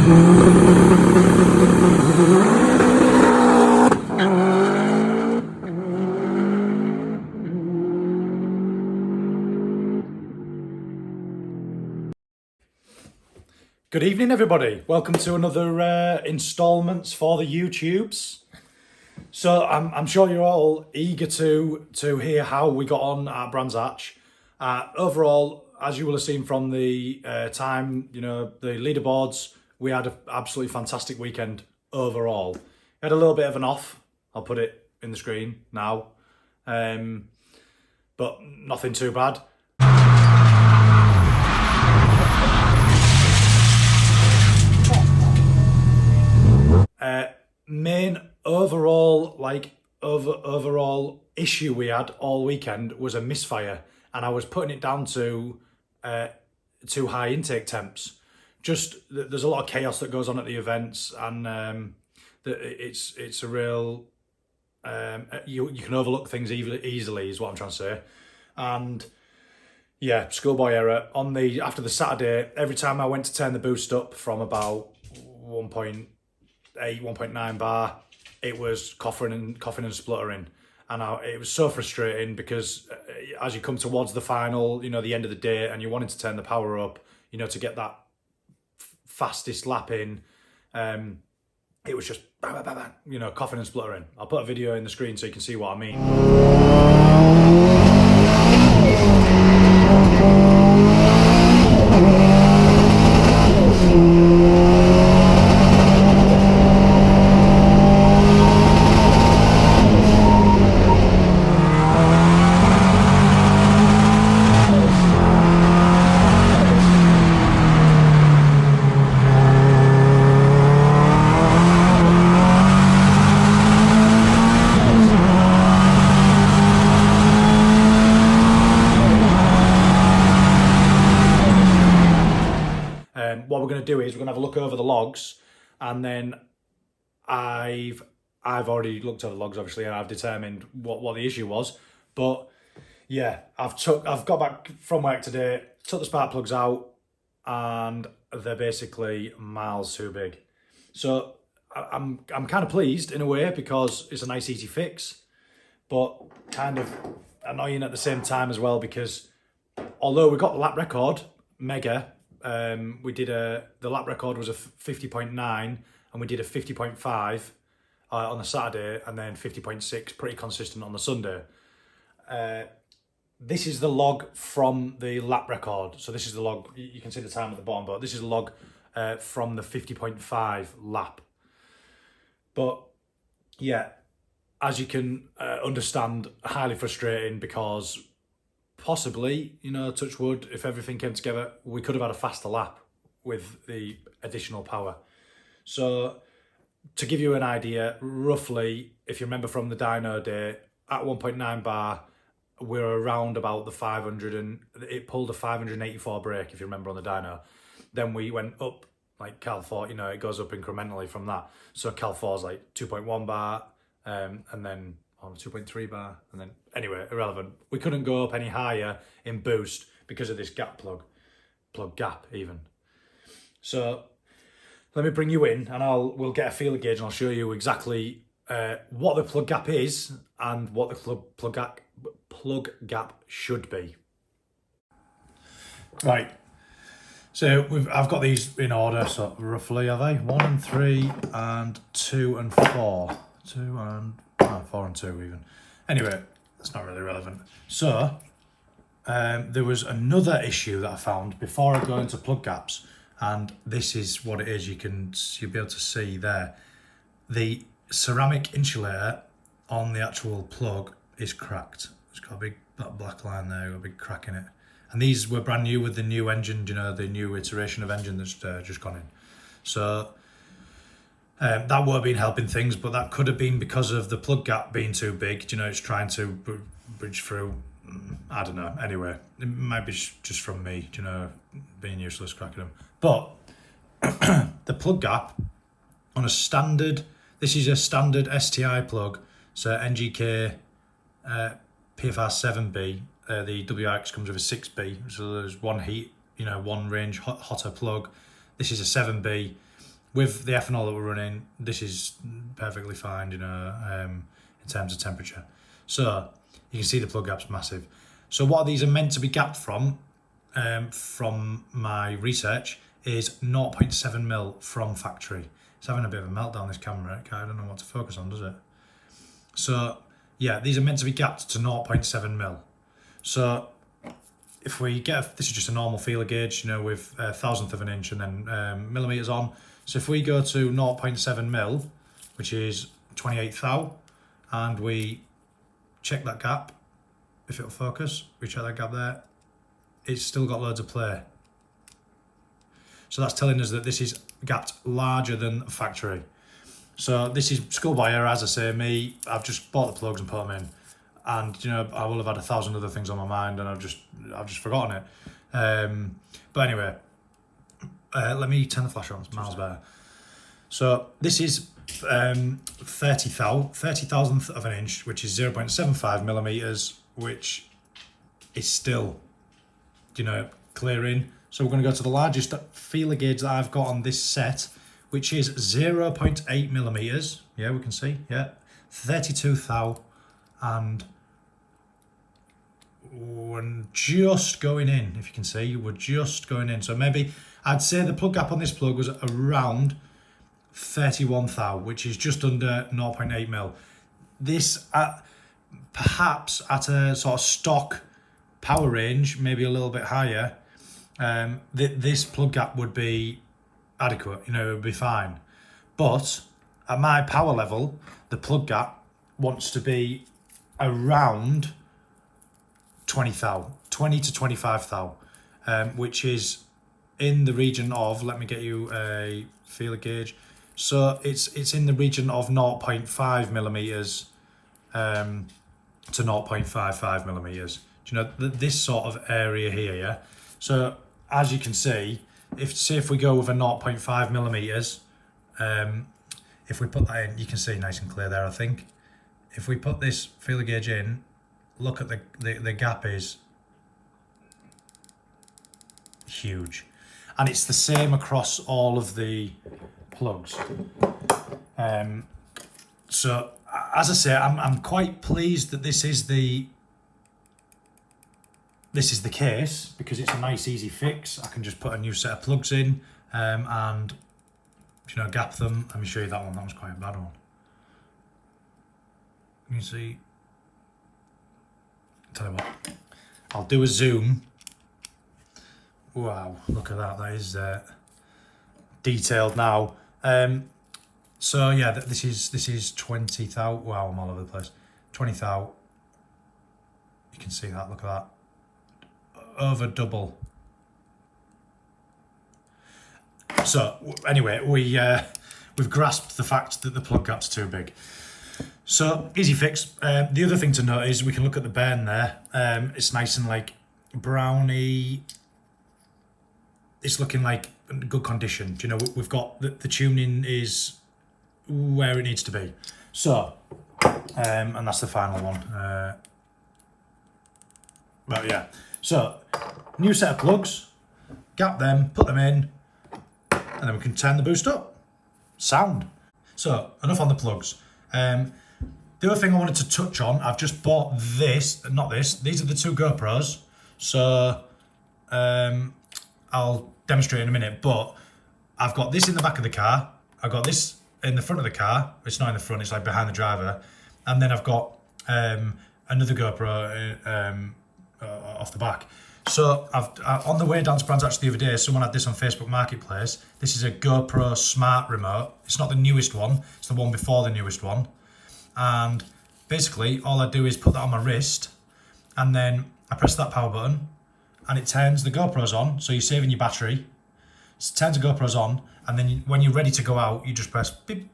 Good evening, everybody. Welcome to another instalments for the YouTubes. So I'm sure you're all eager to hear how we got on at Brands Hatch. Overall, as you will have seen from the time, the leaderboards, we had an absolutely fantastic weekend overall. We had a little bit of an off. I'll put it in the screen now, but nothing too bad. Main overall overall issue we had all weekend was a misfire, and I was putting it down to too high intake temps. Just there's a lot of chaos that goes on at the events, and it's a real you can overlook things easily is what I'm trying to say. And yeah, schoolboy error on the after the Saturday. Every time I went to turn the boost up from about 1.8, 1.9 bar, it was coughing and spluttering, and it was so frustrating because as you come towards the final, the end of the day, and you wanted to turn the power up, to get that fastest lap in, it was just bang, bang, bang, coughing and spluttering. I'll put a video in the screen so you can see what I mean. What we're going to do is we're going to have a look over the logs, and then I've already looked over the logs, obviously, and I've determined what the issue was. But yeah, I've got back from work today, took the spark plugs out, and they're basically miles too big. So I'm kind of pleased in a way because it's a nice easy fix, but kind of annoying at the same time as well, because although we got the lap record mega. We did the lap record was a 50.9, and we did a 50.5 on the Saturday, and then 50.6 pretty consistent on the Sunday. This is the log from the lap record. So this is the log, you can see the time at the bottom, but this is the log from the 50.5 lap. But yeah, as you can understand, highly frustrating because possibly, touch wood, if everything came together, we could have had a faster lap with the additional power. So to give you an idea, roughly, if you remember from the dyno day, at 1.9 bar, we're around about the 500, and it pulled a 584 brake, if you remember, on the dyno. Then we went up, like Cal 4, it goes up incrementally from that. So Cal 4's like 2.1 bar, and then on 2.3 bar, and then anyway, irrelevant. We couldn't go up any higher in boost because of this gap plug gap even. So let me bring you in, and we'll get a feeler gauge, and I'll show you exactly what the plug gap is and what the plug gap should be. Right. So I've got these in order. So roughly, are they 1 and 3 and 2 and 4? 2 and 4 and 2 even. Anyway, that's not really relevant. So there was another issue that I found before I go into plug gaps, and this is what it is. You'll be able to see there. The ceramic insulator on the actual plug is cracked. It's got a big black line there, got a big crack in it. And these were brand new with the new engine, the new iteration of engine that's just gone in. So that would have been helping things, but that could have been because of the plug gap being too big. It's trying to bridge through. I don't know. Anyway, it might be just from me, being useless cracking them. But the plug gap on a standard, this is a standard STI plug, so NGK PFR 7B. The WRX comes with a 6B, so there's one heat, one range hotter plug. This is a 7B. with the ethanol that we're running, this is perfectly fine, in terms of temperature. So you can see the plug gap's massive. So what these are meant to be gapped from my research, is 0.7 mil from factory. It's having a bit of a meltdown, this camera. I don't know what to focus on, does it? So yeah, these are meant to be gapped to 0.7 mil. So if we get, this is just a normal feeler gauge, with a thousandth of an inch and then millimeters on. So if we go to 0.7 mil, which is 28 thou, and we check that gap, if it'll focus, we check that gap there, it's still got loads of play. So that's telling us that this is gapped larger than factory. So this is schoolboy error, as I say. I've just bought the plugs and put them in, and I will have had 1,000 other things on my mind, and I've just forgotten it. But anyway, let me turn the flash on. It's miles better. So this is 30 thousandth of an inch, which is 0.75 millimeters, which is still, clearing. So we're going to go to the largest feeler gauge that I've got on this set, which is 0.8 millimeters. Yeah, we can see. Yeah, 32 thou, and we're just going in. If you can see, we're just going in. So maybe I'd say the plug gap on this plug was around 31 thou, which is just under 0.8 mil. This perhaps at a sort of stock power range, maybe a little bit higher, this plug gap would be adequate, it would be fine. But at my power level, the plug gap wants to be around 20 thou, 20 to 25 thou, which is in the region of, let me get you a feeler gauge. So it's in the region of 0.5 millimeters to 0.55 millimeters. Do you know this sort of area here? Yeah. So as you can see, if we go with a 0.5 millimeters, if we put that in, you can see nice and clear there. I think if we put this feeler gauge in, look at the gap is huge, and it's the same across all of the plugs. So as I say, I'm quite pleased that this is the case, because it's a nice easy fix. I can just put a new set of plugs in and gap them. Let me show you that one. That was quite a bad one. You see, tell you what, I'll do a zoom. Wow, look at that. That is detailed now. So yeah, this is 20 thou. Wow, I'm all over the place. 20 thou. You can see that. Look at that. Over double. So anyway, we've grasped the fact that the plug gap's too big. So easy fix. The other thing to note is we can look at the burn there. It's nice and like browny. It's looking like good condition. We've got the tuning is where it needs to be. So, and that's the final one. But yeah. So, new set of plugs, gap them, put them in, and then we can turn the boost up. Sound. So, enough on the plugs. The other thing I wanted to touch on, I've just bought these are the two GoPros. So, I'll demonstrate in a minute, but I've got this in the back of the car. I've got this in the front of the car. It's not in the front, it's like behind the driver. And then I've got another GoPro off the back. So on the way down to Brands Hatch the other day, someone had this on Facebook Marketplace. This is a GoPro Smart Remote. It's not the newest one, it's the one before the newest one. And basically all I do is put that on my wrist, and then I press that power button and it turns the GoPros on, so you're saving your battery. It turns the GoPros on, and then when you're ready to go out, you just press beep,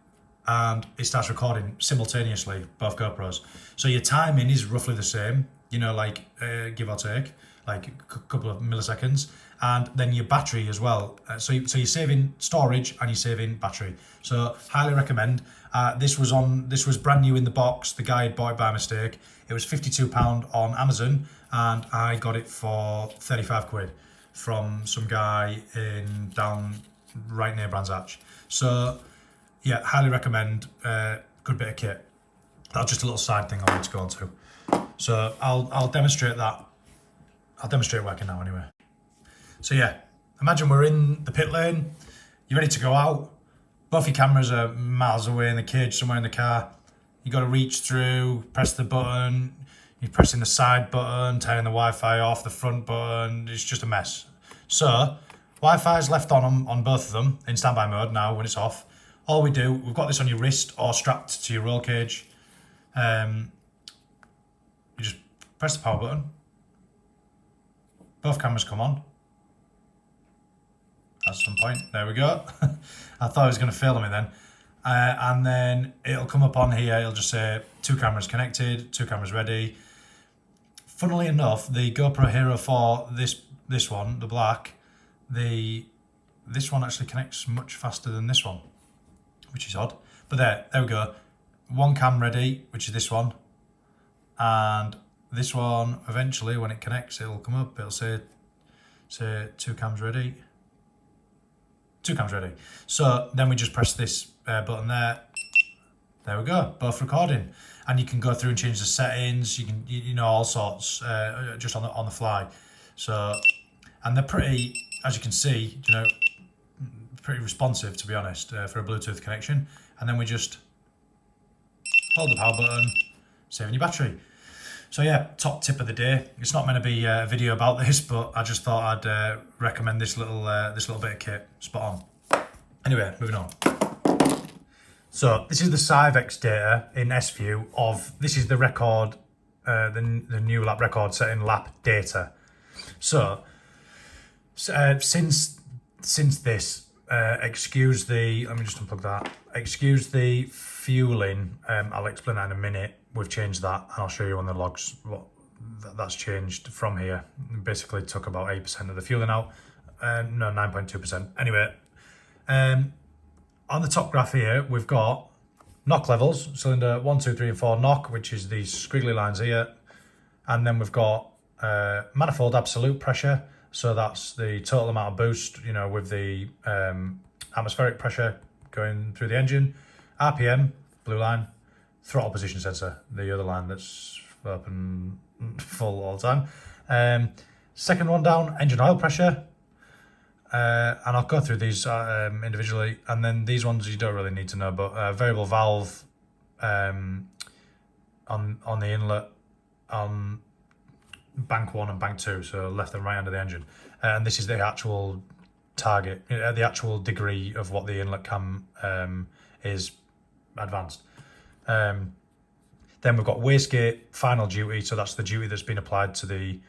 and it starts recording simultaneously, both GoPros. So your timing is roughly the same, give or take, like a couple of milliseconds. And then your battery as well. So you're saving storage and you're saving battery. So highly recommend. This was brand new in the box. The guy had bought it by mistake. It was £52 on Amazon, and I got it for 35 quid from some guy in down right near Brands Hatch. So yeah, highly recommend. Good bit of kit. That's just a little side thing I want to go on to. So I'll demonstrate that. I'll demonstrate working now anyway. So yeah, imagine we're in the pit lane. You're ready to go out. Both your cameras are miles away in the cage, somewhere in the car. You got to reach through, press the button. You're pressing the side button, turning the Wi-Fi off, the front button. It's just a mess. So Wi-Fi is left on both of them in standby mode now when it's off. All we do, we've got this on your wrist or strapped to your roll cage. You just press the power button. Both cameras come on. At some point, there we go. I thought it was going to fail me then. And then it'll come up on here, it'll just say 2 cameras connected, 2 cameras ready. Funnily enough, the GoPro Hero 4, this one, the black, this one actually connects much faster than this one, which is odd. But there we go. 1 cam ready, which is this one. And this one, eventually, when it connects, it'll come up, it'll say 2 cams ready. 2 cams ready. So then we just press this button there. There we go, both recording. And you can go through and change the settings. You can, you know, all sorts, just on the fly. So, and they're pretty, as you can see, you know, pretty responsive, to be honest, for a Bluetooth connection. And then we just hold the power button, saving your battery. So yeah, top tip of the day. It's not meant to be a video about this, but I just thought I'd recommend this little bit of kit. Spot on. Anyway, moving on. So this is the Civex data in S-View of, this is the record, the new lap record set in lap data. So since this, excuse the, let me just unplug that. Excuse the fueling. I'll explain that in a minute. We've changed that, and I'll show you on the logs what that's changed from here. Basically took about 8% of the fueling out. No, 9.2%. Anyway, on the top graph here, we've got knock levels, cylinder 1, 2, 3, and 4 knock, which is these squiggly lines here. And then we've got manifold absolute pressure. So that's the total amount of boost, you know, with the atmospheric pressure going through the engine. RPM, blue line. Throttle position sensor, the other line that's open full all the time. Second one down, engine oil pressure. And I'll go through these individually. And then these ones you don't really need to know, but variable valve on the inlet on bank 1 and bank 2, so left and right under the engine. And this is the actual target, the actual degree of what the inlet cam is advanced. Then we've got wastegate final duty, so that's the duty that's been applied to the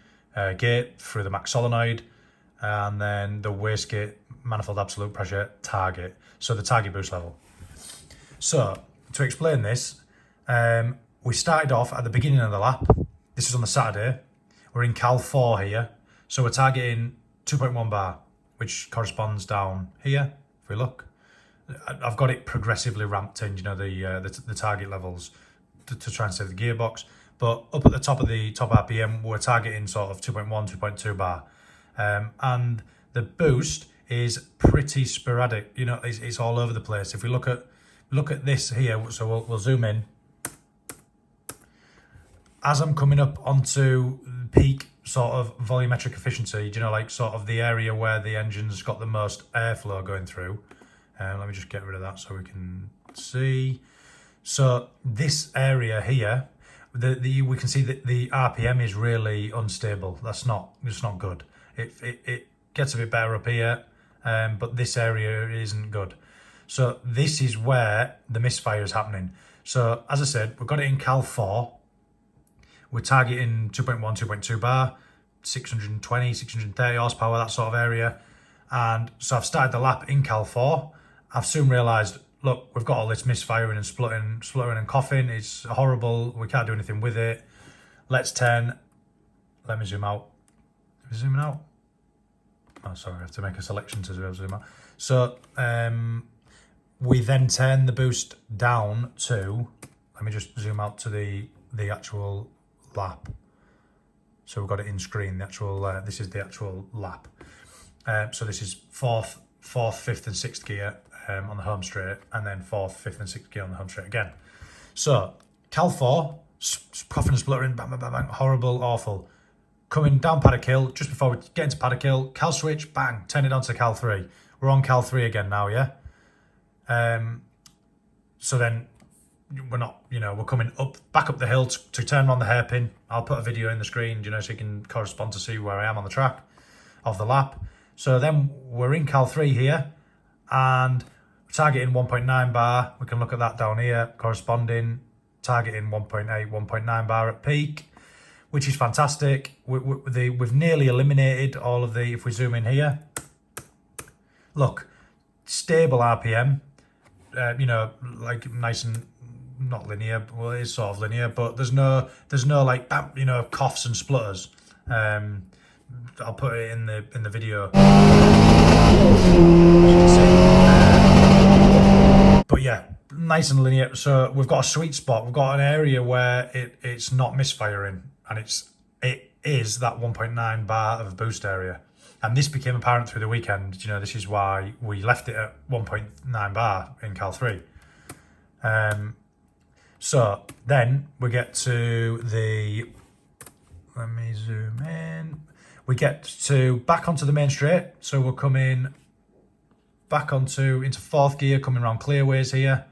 gate through the max solenoid, and then the wastegate manifold absolute pressure target, so the target boost level. So to explain this, we started off at the beginning of the lap. This is on the Saturday. We're in Cal 4 here, so we're targeting 2.1 bar, which corresponds down here. If we look, I've got it progressively ramped in, you know, the target levels to try and save the gearbox. But up at the top of the top RPM, we're targeting sort of 2.1, 2.2 bar. And the boost is pretty sporadic, you know, it's all over the place. If we look at this here, so we'll zoom in. As I'm coming up onto peak sort of volumetric efficiency, you know, like sort of the area where the engine's got the most airflow going through. Let me just get rid of that so we can see. So this area here, we can see that the RPM is really unstable. It's not good. It gets a bit better up here, but this area isn't good. So this is where the misfire is happening. So as I said, we've got it in Cal 4. We're targeting 2.1, 2.2 bar, 620, 630 horsepower, that sort of area. And so I've started the lap in Cal 4. I've soon realised, look, we've got all this misfiring and spluttering and coughing. It's horrible. We can't do anything with it. Let's turn. Let me zoom out. Are we zooming out? Oh, sorry, I have to make a selection to zoom out. So we then turn the boost down to, let me just zoom out to the actual lap. So we've got it in screen, the actual, this is the actual lap. So this is fourth 4th, 5th and 6th gear on the home straight, and then 4th, 5th and 6th gear on the home straight again. So Cal 4, coughing and spluttering, bang, bang, bang, bang, horrible, awful. Coming down Paddock Hill, just before we get into Paddock Hill, Cal switch, bang, turn it on to Cal 3. We're on Cal 3 again now, yeah? So then we're not, we're coming back up the hill to turn on the hairpin. I'll put a video in the screen, so you can correspond to see where I am on the track of the lap. So then we're in Cal 3 here, and we're targeting 1.9 bar. We can look at that down here, corresponding, targeting 1.8, 1.9 bar at peak, which is fantastic. We've nearly eliminated all of the, if we zoom in here, look, stable RPM, like nice and not linear. Well, it is sort of linear, but there's no like, coughs and splutters. I'll put it in the video. But yeah, nice and linear. So we've got a sweet spot. We've got an area where it's not misfiring, and it is that 1.9 bar of boost area. And this became apparent through the weekend. This is why we left it at 1.9 bar in Cal 3. So then we get to the, let me zoom in. We get to back onto the main straight. So we're coming back into 4th gear, coming around clearways here.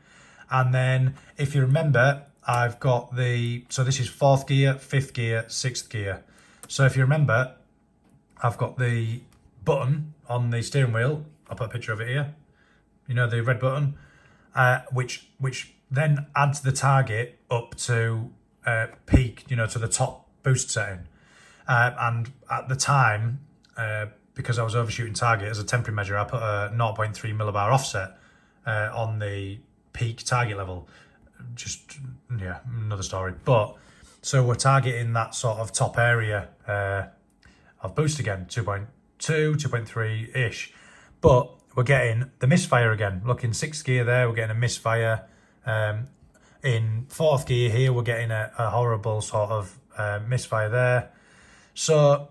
And then if you remember, I've got so this is 4th gear, 5th gear, 6th gear. So if you remember, I've got the button on the steering wheel. I'll put a picture of it here. The red button, which then adds the target up to peak, to the top boost setting. And at the time, because I was overshooting target as a temporary measure, I put a 0.3 millibar offset on the peak target level. Just, another story. But so we're targeting that sort of top area of boost again, 2.2, 2.3-ish. But we're getting the misfire again. Look, in 6th gear there, we're getting a misfire. In 4th gear here, we're getting a horrible sort of misfire there. So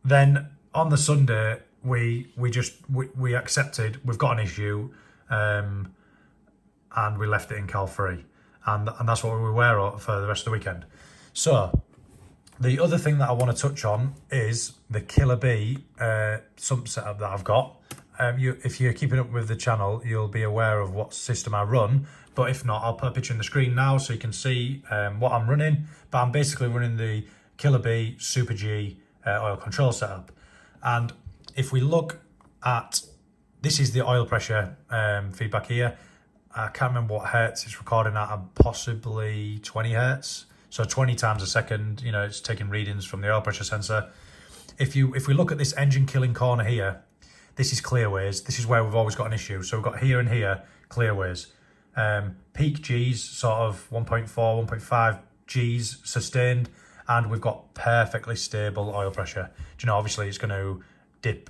then on the Sunday, we accepted we've got an issue, and we left it in Cal 3, and that's what we were for the rest of the weekend. So the other thing that I want to touch on is the Killer Bee sump setup that I've got. If you're keeping up with the channel, you'll be aware of what system I run. But if not, I'll put a picture in the screen now so you can see what I'm running. But I'm basically running the Killer Bee Super G oil control setup. And if we look at, this is the oil pressure feedback here. I can't remember what hertz it's recording at, possibly 20 hertz. So 20 times a second, it's taking readings from the oil pressure sensor. If we look at this engine killing corner here, this is clearways. This is where we've always got an issue. So we've got here and here, clearways. Peak G's sort of 1.4, 1.5 G's sustained, and we've got perfectly stable oil pressure. Obviously it's going to dip,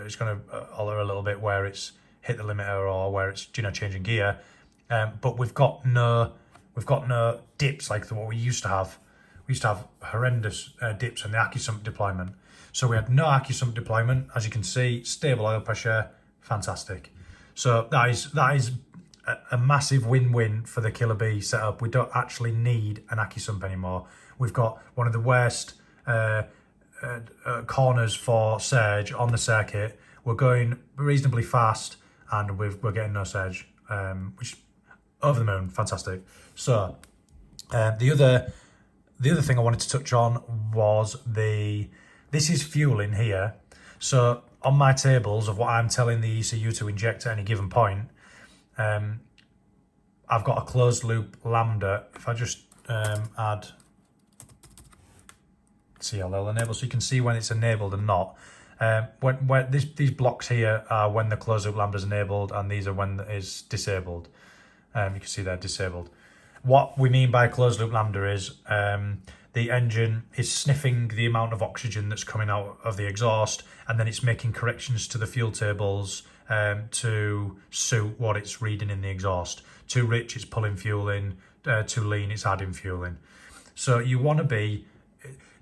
it's going to alter a little bit where it's hit the limiter or where it's changing gear. But we've got no dips like what we used to have. We used to have horrendous dips in the AccuSump deployment. So we had no AccuSump deployment. As you can see, stable oil pressure, fantastic. So that is a massive win-win for the Killer Bee setup. We don't actually need an AccuSump anymore. We've got one of the worst corners for surge on the circuit. We're going reasonably fast, and we're getting no surge, which over the moon, fantastic. So the other thing I wanted to touch on was this is fueling here. So on my tables of what I'm telling the ECU to inject at any given point, I've got a closed loop lambda. If I just add CLL enable, so you can see when it's enabled and not. When these blocks here are when the closed loop lambda is enabled, and these are when it's disabled. You can see they're disabled. What we mean by closed loop lambda is the engine is sniffing the amount of oxygen that's coming out of the exhaust, and then it's making corrections to the fuel tables to suit what it's reading in the exhaust. Too rich, it's pulling fuel in. Too lean, it's adding fuel in. So you want to be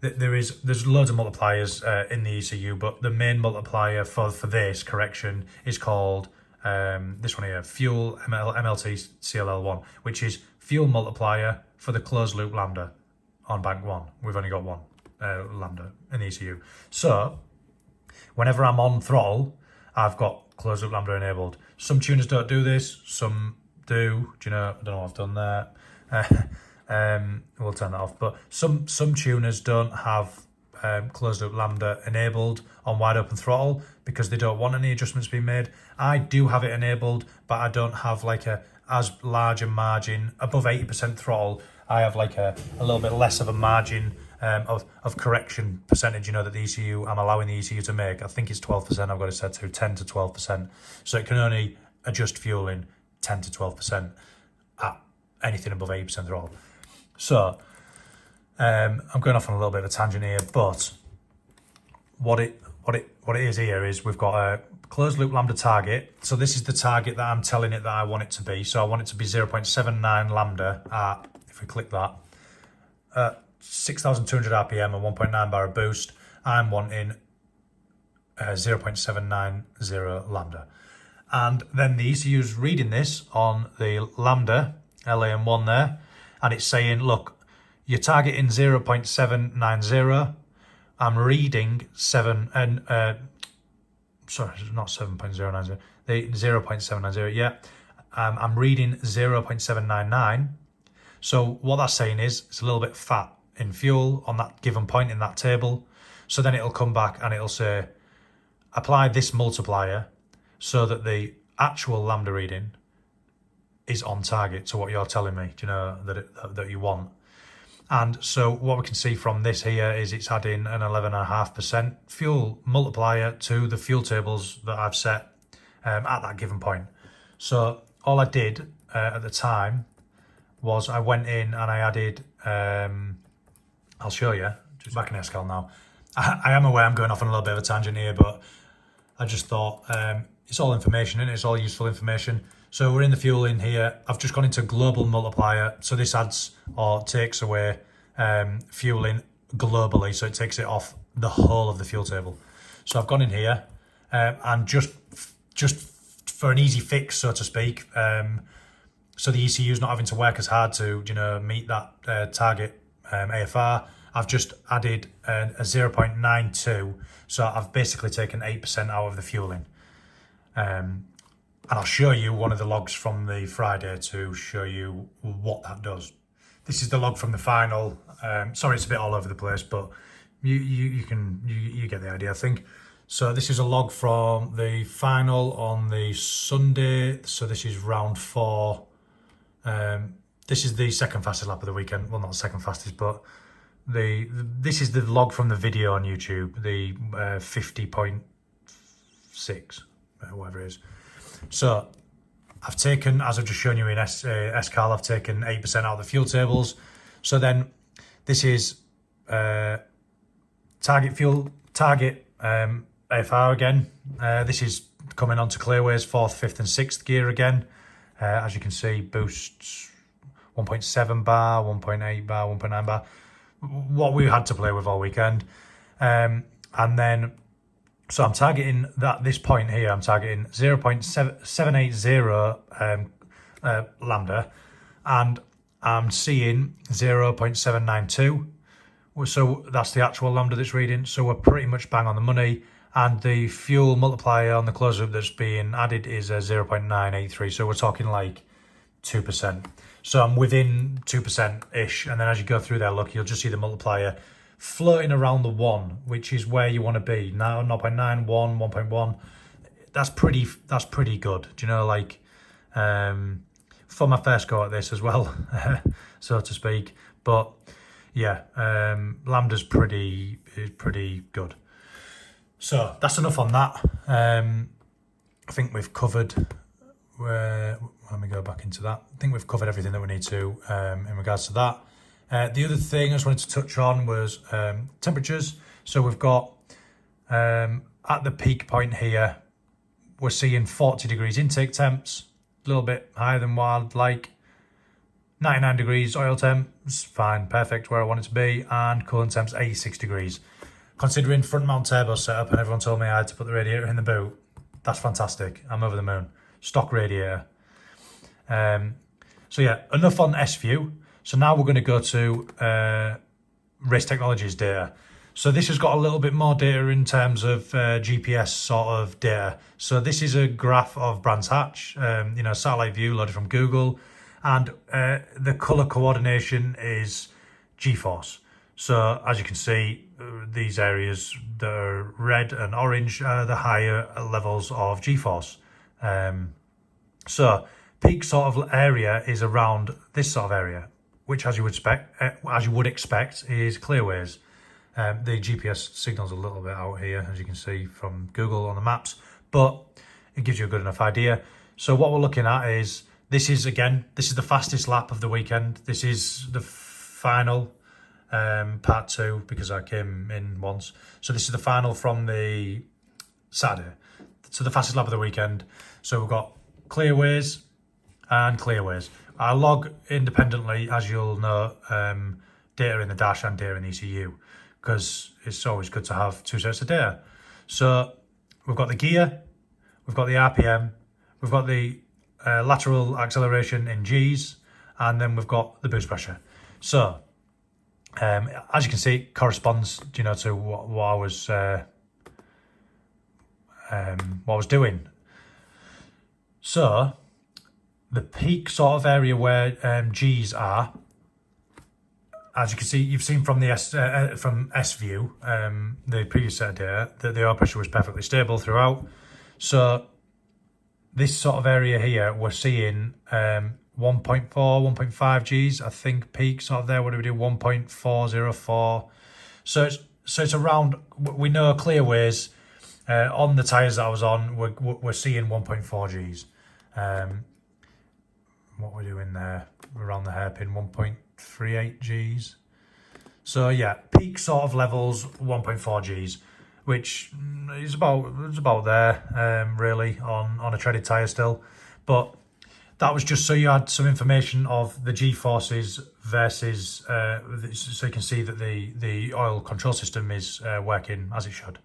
there's loads of multipliers in the ECU, but the main multiplier for this correction is called this one here, fuel MLT CLL1, which is fuel multiplier for the closed loop lambda on bank 1. We've only got one lambda in the ECU. So whenever I'm on throttle, I've got closed loop lambda enabled. Some tuners don't do this, some do. Do you know? I don't know what I've done there. We'll turn that off. But some tuners don't have closed loop lambda enabled on wide open throttle because they don't want any adjustments being made. I do have it enabled, but I don't have like as large a margin. Above 80% throttle, I have like a little bit less of a margin of correction percentage, you know, that the ECU, I'm allowing the ECU to make. I think it's 12%, I've got it set to 10 to 12%. So it can only adjust fueling 10 to 12% at anything above 80% throttle. So I'm going off on a little bit of a tangent here, but what it is here is we've got a closed loop lambda target. So this is the target that I'm telling it that I want it to be. So I want it to be 0.79 lambda at, if we click that, 6,200 RPM and 1.9 bar of boost. I'm wanting 0.790 lambda. And then the ECU's reading this on the lambda, LAM1 there, and it's saying, look, you're targeting 0.790. I'm reading sorry, not 7.090, the 0.790, yeah. I'm reading 0.799. So what that's saying is it's a little bit fat in fuel on that given point in that table. So then it'll come back and it'll say, apply this multiplier so that the actual lambda reading is on target to what you're telling me, you know, that you want. And so what we can see from this here is it's adding an 11.5% fuel multiplier to the fuel tables that I've set at that given point. So all I did at the time was I went in and I added, I'll show you, just back in Escal now. I am aware I'm going off on a little bit of a tangent here, but I just thought it's all information, and it's all useful information. So we're in the fuel in here. I've just gone into global multiplier. So this adds or takes away fueling globally. So it takes it off the whole of the fuel table. So I've gone in here and just for an easy fix, so to speak, so the ECU is not having to work as hard to, you know, meet that target AFR. I've just added a 0.92. So I've basically taken 8% out of the fueling. And I'll show you one of the logs from the Friday to show you what that does. This is the log from the final. Sorry, it's a bit all over the place, but you get the idea, I think. So this is a log from the final on the Sunday. So this is round 4. This is the second fastest lap of the weekend. Well, not the second fastest, but this is the log from the video on YouTube, the 50.6, whatever it is. So I've taken, as I've just shown you in SCAL, I've taken 8% out of the fuel tables. So then this is target fuel, target AFR again. This is coming on to clearways, 4th, 5th and 6th gear again. As you can see, boosts 1.7 bar, 1.8 bar, 1.9 bar. What we had to play with all weekend. And then, so I'm targeting this point here, I'm targeting 0.780 lambda, and I'm seeing 0.792. So that's the actual lambda that's reading. So we're pretty much bang on the money. And the fuel multiplier on the closed loop that's being added is a 0.983. So we're talking like 2%. So I'm within 2%-ish. And then as you go through there, look, you'll just see the multiplier floating around the 1, which is where you want to be. Now 0.9, 1, 1.1. That's pretty good. Do you know, like, for my first go at this as well, so to speak. But yeah, lambda's pretty good. So that's enough on that. I think we've covered, let me go back into that. I think we've covered everything that we need to in regards to that. The other thing I just wanted to touch on was temperatures. So we've got, at the peak point here, we're seeing 40 degrees intake temps, a little bit higher than what I'd like. 99 degrees oil temp, it's fine, perfect where I want it to be, and coolant temp's 86 degrees. Considering front mount turbo setup and everyone told me I had to put the radiator in the boot, that's fantastic. I'm over the moon. Stock radiator. So yeah, enough on S-View. So now we're going to go to Race Technologies data. So this has got a little bit more data in terms of GPS sort of data. So this is a graph of Brands Hatch, satellite view loaded from Google, and the color coordination is G-force. So as you can see, these areas that are red and orange are the higher levels of G-force. So peak sort of area is around this sort of area, which as you would expect is clearways. The GPS signal's a little bit out here, as you can see from Google on the maps, but it gives you a good enough idea. So what we're looking at is, this is the fastest lap of the weekend. This is the final part 2, because I came in once. So this is the final from the Saturday. So the fastest lap of the weekend. So we've got clearways and clearways. I log independently, as you'll know, data in the dash and data in ECU, because it's always good to have 2 sets of data. So we've got the gear, we've got the RPM, we've got the lateral acceleration in Gs, and then we've got the boost pressure. So as you can see, it corresponds, to what I was doing. So the peak sort of area where Gs are, as you can see, you've seen from the from S-View, the previous set of data, that the oil pressure was perfectly stable throughout. So this sort of area here, we're seeing 1.4, 1.5 Gs, I think peak sort of there. What do we do? 1.404. So it's around. We know clearways on the tyres that I was on, we're seeing 1.4 Gs. What we're doing there around the hairpin, 1.38 Gs. So yeah, peak sort of levels 1.4 Gs, which is about there really on a treaded tyre still. But that was just so you had some information of the G forces versus so you can see that the oil control system is working as it should.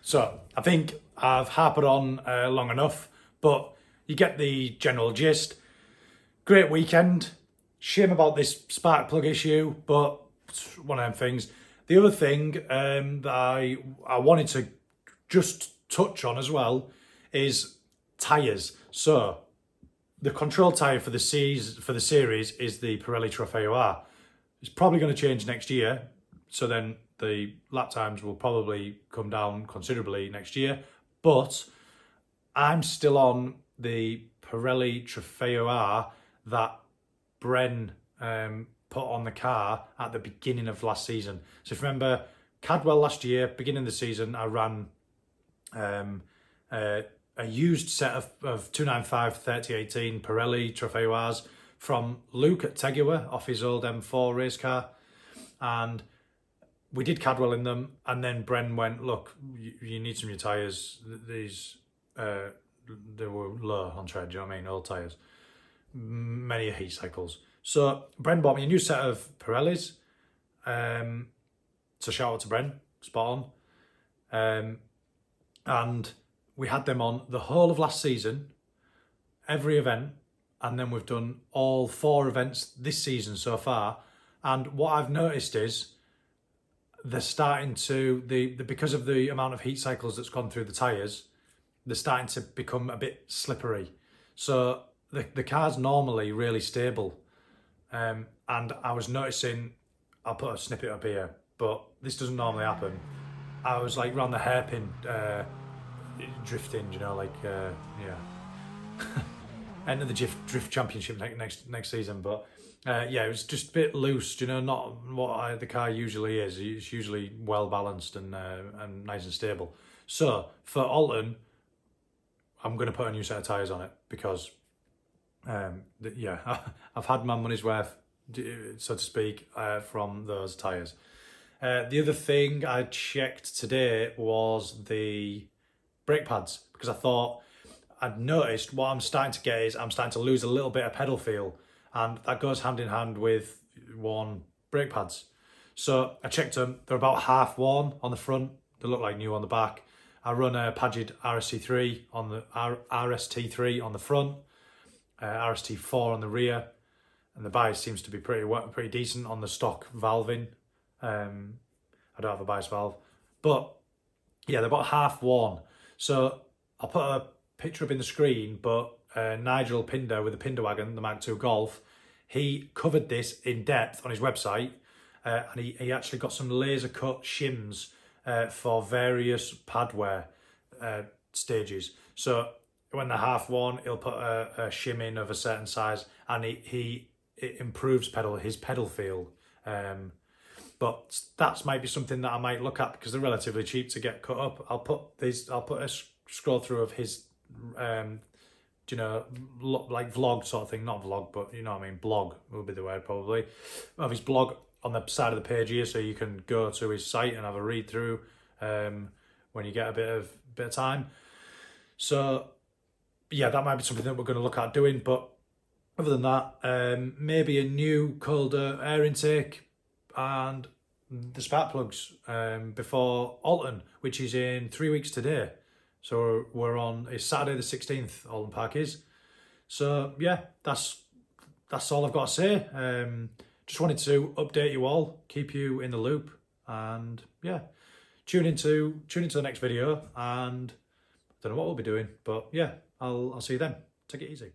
So I think I've harped on long enough, but you get the general gist. Great weekend. Shame about this spark plug issue, but it's one of them things. The other thing that I wanted to just touch on as well is tyres. So the control tyre for the series is the Pirelli Trofeo R. It's probably going to change next year, so then the lap times will probably come down considerably next year. But I'm still on the Pirelli Trofeo R that Bren put on the car at the beginning of last season. So if you remember, Cadwell last year, beginning of the season, I ran a used set of 295 3018 Pirelli Trofeo R's from Luke at Tegua off his old M4 race car. And we did Cadwell in them, and then Bren went, look, you need some new tyres. These, they were low on tread, do you know what I mean? Old tyres. Many heat cycles. So Bren bought me a new set of Pirellis. So shout out to Bren, spot on. And we had them on the whole of last season, every event, and then we've done all 4 events this season so far. And what I've noticed is they're starting to, because of the amount of heat cycles that's gone through the tyres, they're starting to become a bit slippery. So the car's normally really stable. And I was noticing, I'll put a snippet up here, but this doesn't normally happen. I was like round the hairpin drifting, enter the drift championship next season. But it was just a bit loose, not what the car usually is. It's usually well balanced and nice and stable. So for Alton, I'm going to put a new set of tyres on it because I've had my money's worth, so to speak, from those tyres. The other thing I checked today was the brake pads, because I thought I'd noticed what I'm starting to get is I'm starting to lose a little bit of pedal feel, and that goes hand in hand with worn brake pads. So I checked them, they're about half worn on the front, they look like new on the back. I run a Padgett RST3 on the RST3 on the front, RST4 on the rear, and the bias seems to be pretty decent on the stock valving. I don't have a bias valve, but yeah, they're about half worn. So I'll put a picture up in the screen, but Nigel Pinder with the Pinder Wagon, the Mark II Golf, he covered this in depth on his website, and he actually got some laser cut shims for various padwear stages. So when they're half worn, he'll put a shim in of a certain size, and it improves his pedal feel. But that might be something that I might look at because they're relatively cheap to get cut up. I'll put a scroll through of his, you know, like vlog sort of thing, not vlog, but you know what I mean, blog would be the word probably, of his blog on the side of the page here, so you can go to his site and have a read through when you get a bit of time. So yeah, that might be something that we're going to look at doing. But other than that, maybe a new colder air intake and the spark plugs before Alton, which is in 3 weeks today. So it's Saturday the 16th, Alton Park is. So yeah, that's all I've got to say. Just wanted to update you all, keep you in the loop, and yeah, tune into the next video, and I don't know what we'll be doing, but yeah, I'll see you then. Take it easy.